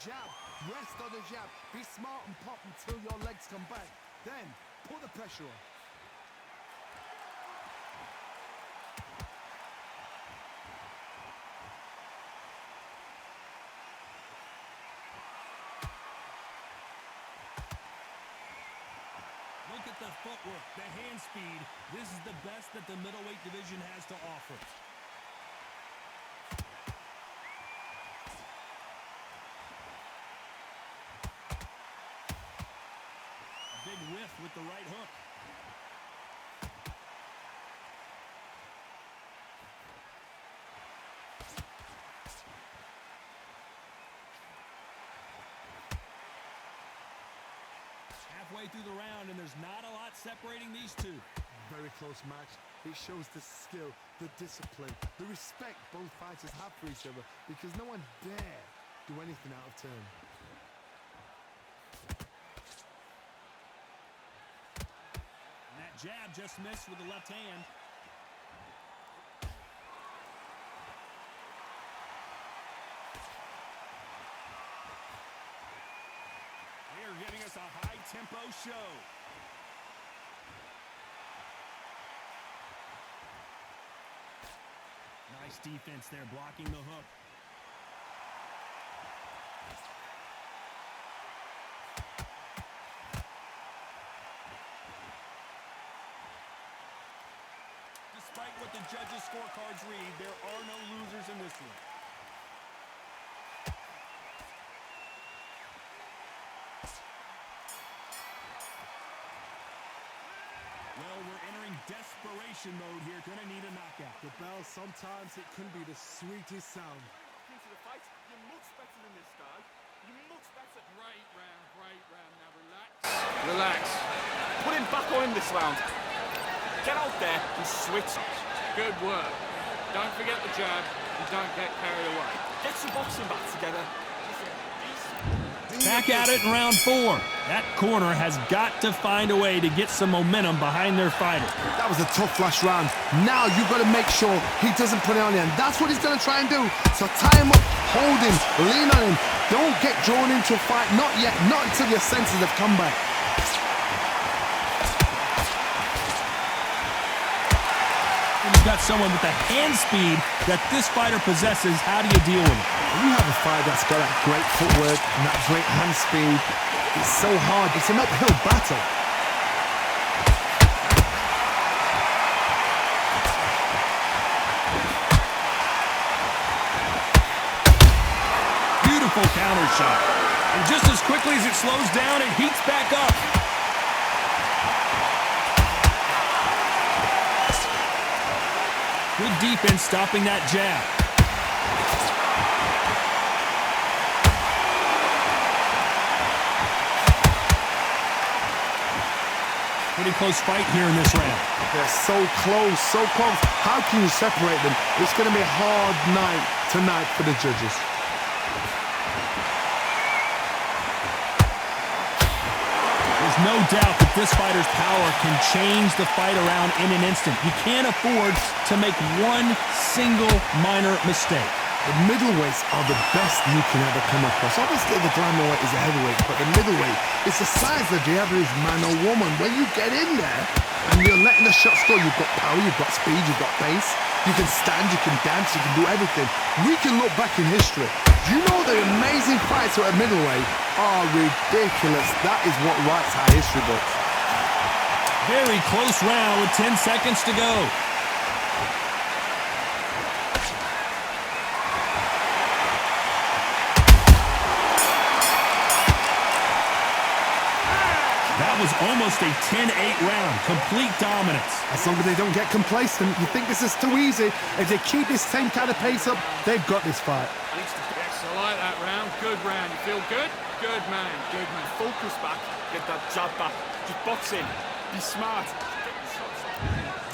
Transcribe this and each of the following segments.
jab. Rest on the jab. Be smart and pop until your legs come back. Then, put the pressure on. Look at the footwork, the hand speed. This is the best that the middleweight division has to offer. A big whiff with the right hook. Halfway through the round, and there's not a lot separating these two. Very close match. It shows the skill, the discipline, the respect both fighters have for each other, because no one dare do anything out of turn. And that jab just missed with the left hand. Giving us a high-tempo show. Nice defense there, blocking the hook. Despite what the judges' scorecards read, there are no losers in this one. Well, we're entering desperation mode here. Gonna need a knockout. The bell, sometimes it can be the sweetest sound. Into the fight, you're much better than this guy. You're much better. Great round, great round. Now relax. Relax. Put him back on in this round. Get out there and switch. Good work. Don't forget the jab and don't get carried away. Get some boxing back together. Back at it in round 4. That corner has got to find a way to get some momentum behind their fighter. That was a tough last round. Now you've got to make sure he doesn't put it on you, and that's what he's going to try and do. So tie him up, hold him, lean on him. Don't get drawn into a fight. Not yet. Not until your senses have come back. You've got someone with the hand speed that this fighter possesses. How do you deal with it? When you have a fight that's got that great footwork and that great hand speed, it's so hard. It's an uphill battle. Beautiful counter shot. And just as quickly as it slows down, it heats back up. Good defense stopping that jab. Pretty close fight here in this round. They're so close, so close. How can you separate them? It's going to be a hard night tonight for the judges. There's no doubt that this fighter's power can change the fight around in an instant. You can't afford to make one single minor mistake. The middleweights are the best you can ever come across. Obviously, the flyweight is a heavyweight, but the middleweight is the size of the average man or woman. When you get in there and you're letting the shots go, you've got power, you've got speed, you've got pace. You can stand, you can dance, you can do everything. We can look back in history. Do you know the amazing fights at middleweight are ridiculous? That is what writes our history books. Very close round with 10 seconds to go. That was almost a 10-8 round. Complete dominance. As long as they don't get complacent, you think this is too easy. If they keep this same kind of pace up, they've got this fight. Yes, I like that round. Good round. You feel good? Good man. Good man. Focus back. Get that jab back. Just box in. Be smart.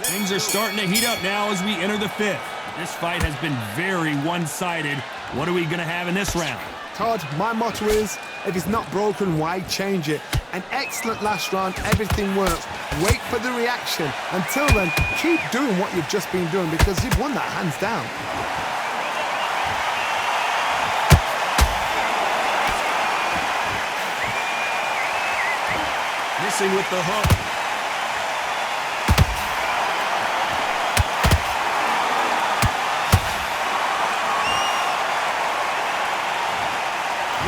Things are starting to heat up now as we enter the 5th. This fight has been very one-sided. What are we going to have in this round? Todd, my motto is, if it's not broken, why change it? An excellent last round, everything works. Wait for the reaction. Until then, keep doing what you've just been doing because you've won that hands down. missing with the hook.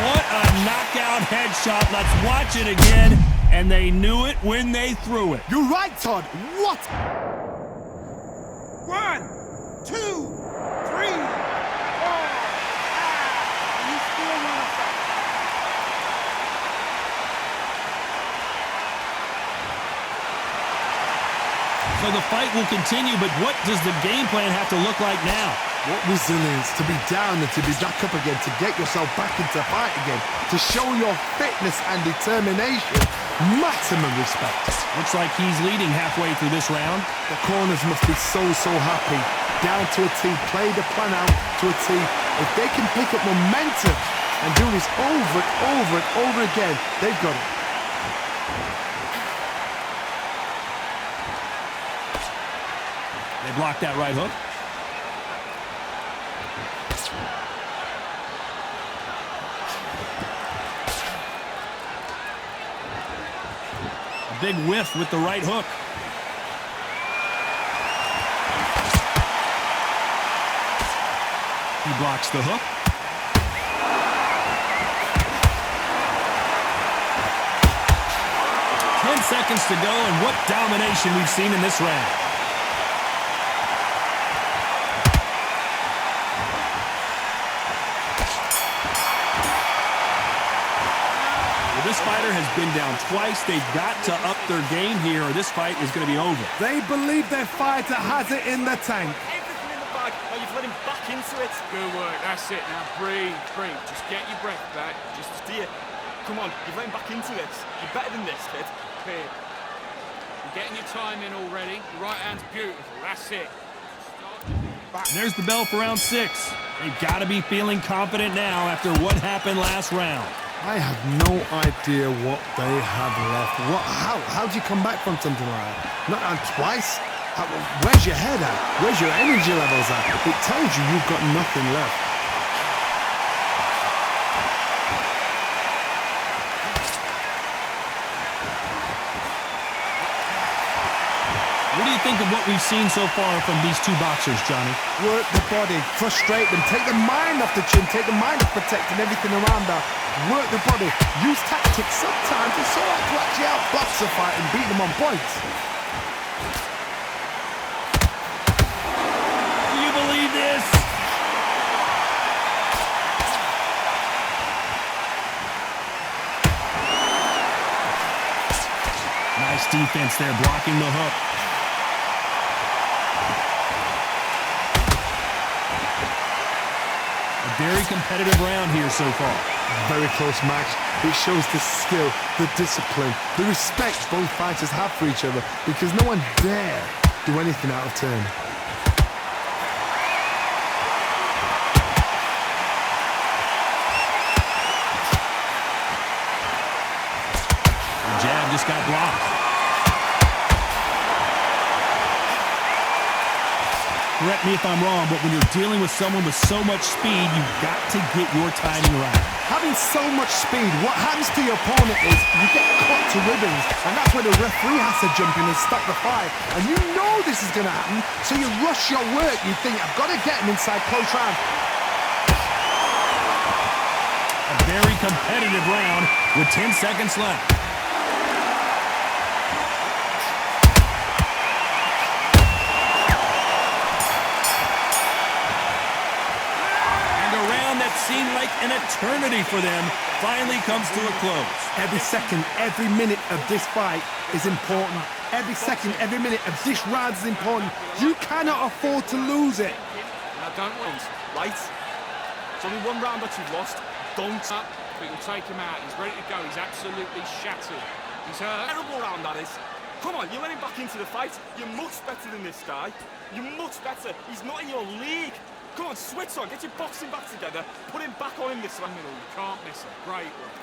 What a knockout headshot. Let's watch it again. And they knew it when they threw it. You're right, Todd. What? 1, 2, 3, 4. You still want to fight? So the fight will continue, but what does the game plan have to look like now? What resilience to be down and to be back up again, to get yourself back into fight again, to show your fitness and determination. Maximum respect. Looks like he's leading halfway through this round. The corners must be so happy. Down to a T, play the plan out to a T. If they can pick up momentum and do this over and over and over again, they've got it. They blocked that right hook. A big whiff with the right hook. He blocks the hook. Ten seconds to go, and what domination we've seen in this round. This fighter has been down twice. They've got to up their game here, or this fight is going to be over. They believe their fighter has it in the tank. Everything in the bag. Now you've let him back into it. Good work. That's it. Now breathe, breathe. Just get your breath back. Just steer. Come on. You've let him back into this. You're better than this, kid. Here. You're getting your time in already. Your right hand's beautiful. That's it. And there's the bell for round 6. They've got to be feeling confident now after what happened last round. I have no idea what they have left. How do you come back from something like that? Not on twice? Where's your head at? Where's your energy levels at? It tells you you've got nothing left. What do you think of what we've seen so far from these two boxers, Johnny? Work the body, frustrate them, take the mind off the chin, take the mind off protecting everything around that. Work the body, use tactics. Sometimes it's all right to actually outbox a fight and beat them on points. Do you believe this? Nice defense there, blocking the hook. Very competitive round here so far. Very close match. It shows the skill, the discipline, the respect both fighters have for each other because no one dare do anything out of turn. The jab just got blocked. Correct me if I'm wrong, but when you're dealing with someone with so much speed, you've got to get your timing right. Having so much speed, what happens to your opponent is you get cut to ribbons, and that's where the referee has to jump in and stop the fight. And you know this is going to happen, so you rush your work. You think, I've got to get him inside close round. A very competitive round with 10 seconds left. Seemed like an eternity for them finally comes to a close. Every second, every minute of this fight is important. Every second, every minute of this round is important. You cannot afford to lose it. Now don't lose, right? It's only one round that you've lost. Don't up, but you'll take him out. He's ready to go. He's absolutely shattered. He's hurt. Terrible round, that is. Come on, you let him back into the fight. You're much better than this guy. You're much better. He's not in your league. Come on, switch on. Get your boxing back together. Put him back on in this one. Middle. You can't miss him. Great one.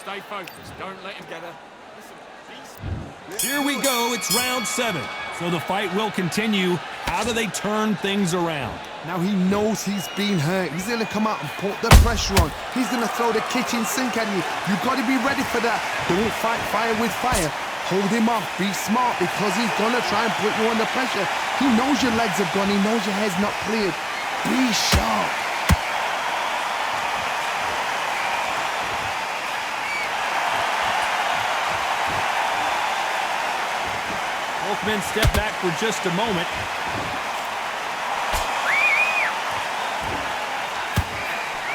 Stay focused. Don't let him get a... Listen, beast. Here we go. It's round 7. So the fight will continue. How do they turn things around? Now he knows he's been hurt. He's going to come out and put the pressure on. He's going to throw the kitchen sink at you. You've got to be ready for that. Don't fight fire with fire. Hold him off. Be smart because he's going to try and put you under pressure. He knows your legs have gone. He knows your head's not cleared. Be sharp. Both men step back for just a moment.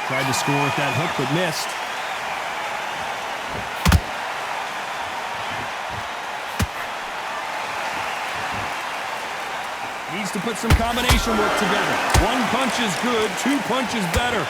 Tried to score with that hook, but missed. Needs to put some combination work together. One punch is good, 2 punches better.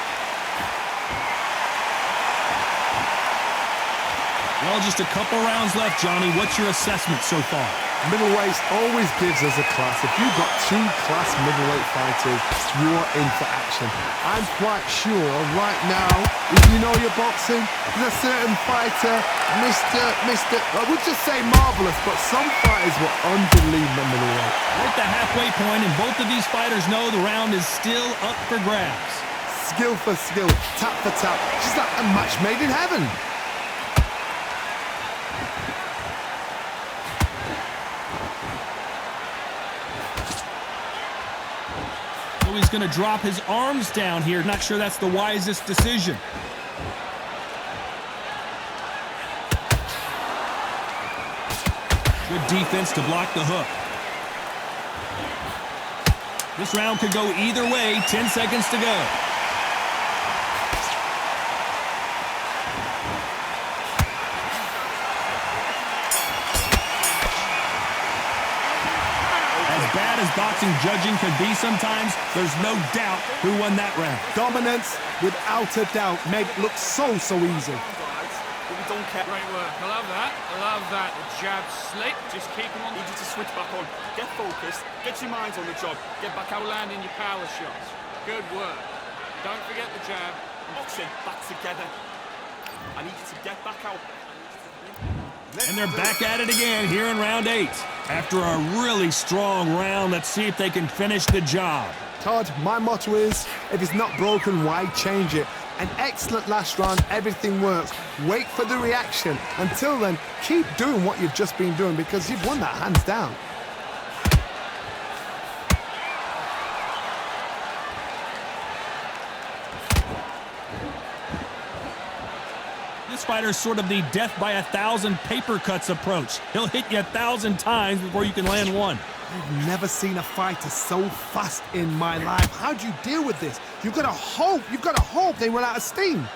Well, just a couple rounds left, Johnny. What's your assessment so far? Middleweight always gives us a class. If you've got 2 class middleweight fighters, you are in for action. I'm quite sure right now, if you know your boxing, there's a certain fighter, I would just say marvelous, but some fighters were unbelievable middleweight. We're at the halfway point, and both of these fighters know the round is still up for grabs. Skill for skill, tap for tap, just like a match made in heaven. He's going to drop his arms down here. Not sure that's the wisest decision. Good defense to block the hook. This round could go either way. 10 seconds to go. Bad as boxing judging could be sometimes, there's no doubt who won that round. Dominance, without a doubt, made it look so easy. But we don't care. Great work. I love that. I love that. The jab slick. Just keep him on. Need you to switch back on. Get focused. Get your minds on the job. Get back out landing your power shots. Good work. Don't forget the jab. Boxing back together. I need you to get back out there. And they're back at it again here in round 8. After a really strong round, let's see if they can finish the job. Todd, my motto is, if it's not broken, why change it? An excellent last round, everything works. Wait for the reaction. Until then, keep doing what you've just been doing because you've won that hands down. This fighter's sort of the death by 1,000 paper cuts approach. He'll hit you 1,000 times before you can land one. I've never seen a fighter so fast in my life. How do you deal with this? You've got to hope they run out of steam.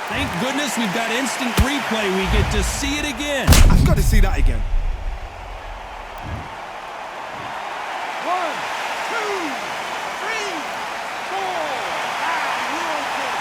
Thank goodness we've got instant replay. We get to see it again. I've got to see that again. 1, 2, 3, 4, and you're good.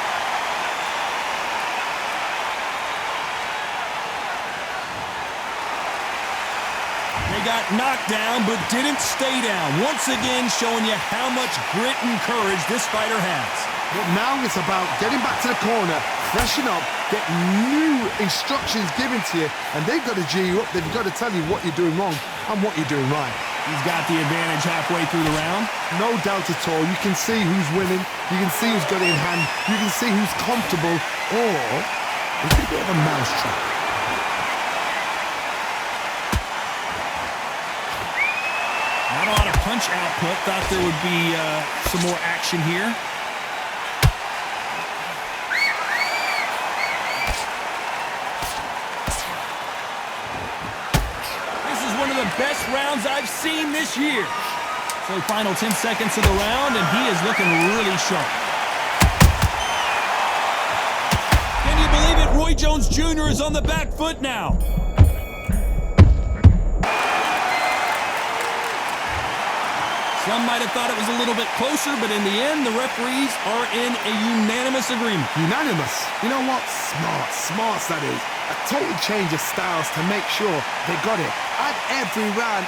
They got knocked down, but didn't stay down. Once again, showing you how much grit and courage this fighter has. But now it's about getting back to the corner, freshen up, get new instructions given to you, and they've got to G you up. They've got to tell you what you're doing wrong and what you're doing right. He's got the advantage halfway through the round. No doubt at all. You can see who's winning. You can see who's got it in hand. You can see who's comfortable. Or it's a bit of a mousetrap. Not a lot of punch output. Thought there would be some more action here. One of the best rounds I've seen this year. So final 10 seconds of the round, and he is looking really sharp. Can you believe it? Roy Jones Jr. is on the back foot now. Some might have thought it was a little bit closer, but in the end, the referees are in a unanimous agreement. Unanimous? You know what? Smart that is. A total change of styles to make sure they got it. At every round,